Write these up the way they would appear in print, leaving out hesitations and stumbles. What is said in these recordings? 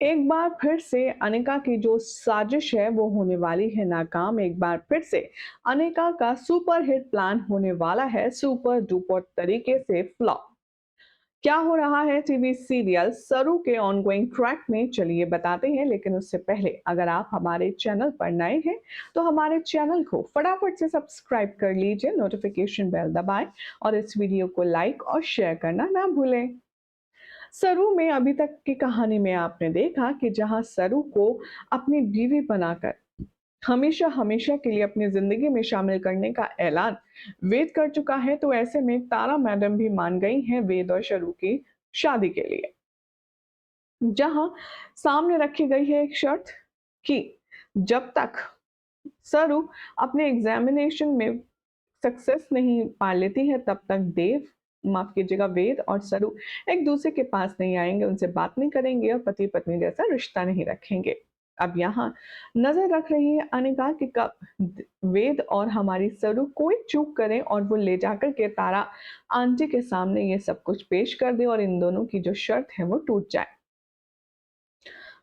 एक बार फिर से अनिका की जो साजिश है वो होने वाली है नाकाम। एक बार फिर से अनिका का सुपर हिट प्लान होने वाला है सुपर डुपर तरीके से फ्लॉप। क्या हो रहा है टीवी सीरियल सरू के ऑनगोइंग ट्रैक में, चलिए बताते हैं। लेकिन उससे पहले अगर आप हमारे चैनल पर नए हैं तो हमारे चैनल को फटाफट से सब्सक्राइब कर लीजिए, नोटिफिकेशन बेल दबाएं और इस वीडियो को लाइक और शेयर करना ना भूलें। सरू में अभी तक की कहानी में आपने देखा कि जहां सरू को अपनी बीवी बनाकर हमेशा हमेशा के लिए अपनी जिंदगी में शामिल करने का ऐलान वेद कर चुका है, तो ऐसे में तारा मैडम भी मान गई हैं वेद और सरू की शादी के लिए। जहां सामने रखी गई है एक शर्त कि जब तक सरू अपने एग्जामिनेशन में सक्सेस नहीं पा लेती है तब तक देव, माफ कीजिएगा, वेद और सरू एक दूसरे के पास नहीं आएंगे, उनसे बात नहीं करेंगे और पति पत्नी जैसा रिश्ता नहीं रखेंगे। अब यहाँ नजर रख रही है अनिका कि कब वेद और हमारी सरू कोई चूक करें और वो ले जाकर के तारा आंटी के सामने ये सब कुछ पेश कर दे और इन दोनों की जो शर्त है वो टूट जाए।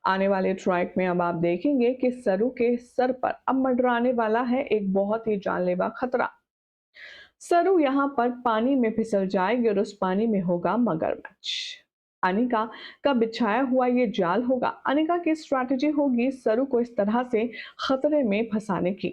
आने वाले ट्रैक में अब आप देखेंगे कि सरू के सर पर अब मंडराने वाला है एक बहुत ही जानलेवा खतरा। सरू यहाँ पर पानी में फिसल जाएगी और उस पानी में होगा मगरमच्छ। अनिका का बिछाया हुआ ये जाल होगा। अनिका की स्ट्रैटेजी होगी सरू को इस तरह से खतरे में फंसाने की।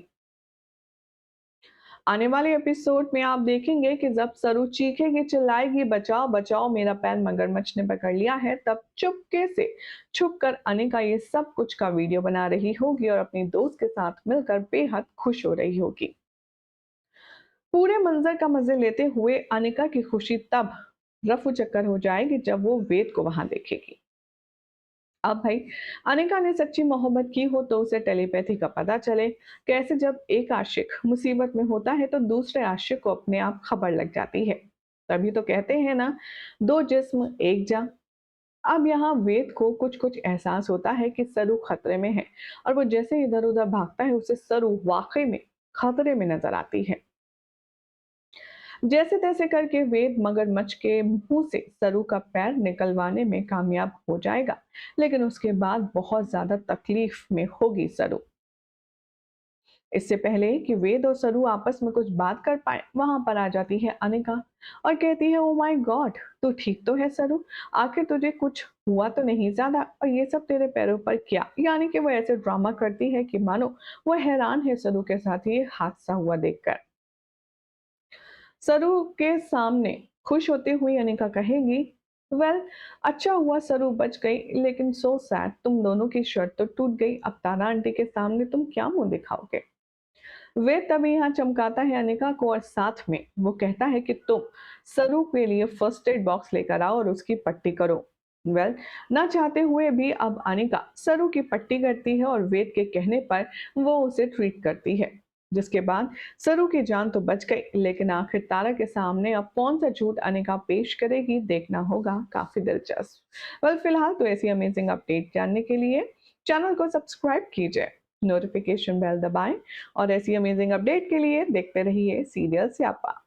आने वाले एपिसोड में आप देखेंगे कि जब सरू चीखेगी चिल्लाएगी बचाओ बचाओ मेरा पैर मगरमच्छ ने पकड़ लिया है, तब चुपके से छुप कर अनिका ये सब कुछ का वीडियो बना रही होगी और अपनी दोस्त के साथ मिलकर बेहद खुश हो रही होगी। पूरे मंजर का मजे लेते हुए अनिका की खुशी तब रफू चक्कर हो जाएगी जब वो वेद को वहां देखेगी। अब भाई, अनिका ने सच्ची मोहब्बत की हो तो उसे टेलीपैथी का पता चले। कैसे जब एक आशिक मुसीबत में होता है तो दूसरे आशिक को अपने आप खबर लग जाती है। तभी तो कहते हैं ना, दो जिस्म एक जान। अब यहाँ वेद को कुछ कुछ एहसास होता है कि सरू खतरे में है और वो जैसे इधर उधर भागता है उसे सरू वाकई में खतरे में नजर आती है। जैसे तैसे करके वेद मगरमच्छ के मुंह से सरू का पैर निकलवाने में कामयाब हो जाएगा, लेकिन उसके बाद बहुत ज्यादा तकलीफ में होगी सरू। इससे पहले कि वेद और सरू आपस में कुछ बात कर पाए, वहां पर आ जाती है अनिका और कहती है, ओ माय गॉड, तू ठीक तो है सरू? आखिर तुझे कुछ हुआ तो नहीं ज्यादा? और ये सब तेरे पैरों पर क्या? यानी कि वो ऐसे ड्रामा करती है कि मानो वो हैरान है सरू के साथ ये हादसा हुआ देखकर। सरू के सामने खुश होती हुई अनिका कहेगी, वेल, अच्छा हुआ सरू बच गई, लेकिन सो सैड, तुम दोनों की शर्त तो टूट गई। अब तारा आंटी के सामने तुम क्या मुंह दिखाओगे? वे तभी यहाँ चमकाता है अनिका को और साथ में वो कहता है कि तुम सरू के लिए फर्स्ट एड बॉक्स लेकर आओ और उसकी पट्टी करो। वेल, ना चाहते हुए भी अब अनिका सरू की पट्टी करती है और वेद के कहने पर वो उसे ट्रीट करती है। जिसके बाद सरू की जान तो बच गई, लेकिन आखिर तारा के सामने अब कौन सा झूठ अनिका पेश करेगी, देखना होगा। काफी दिलचस्प। वेल, फिलहाल तो ऐसी अमेजिंग अपडेट जानने के लिए चैनल को सब्सक्राइब कीजिए, नोटिफिकेशन बेल दबाएं और ऐसी अमेजिंग अपडेट के लिए देखते रहिए सीरियल स्यापा।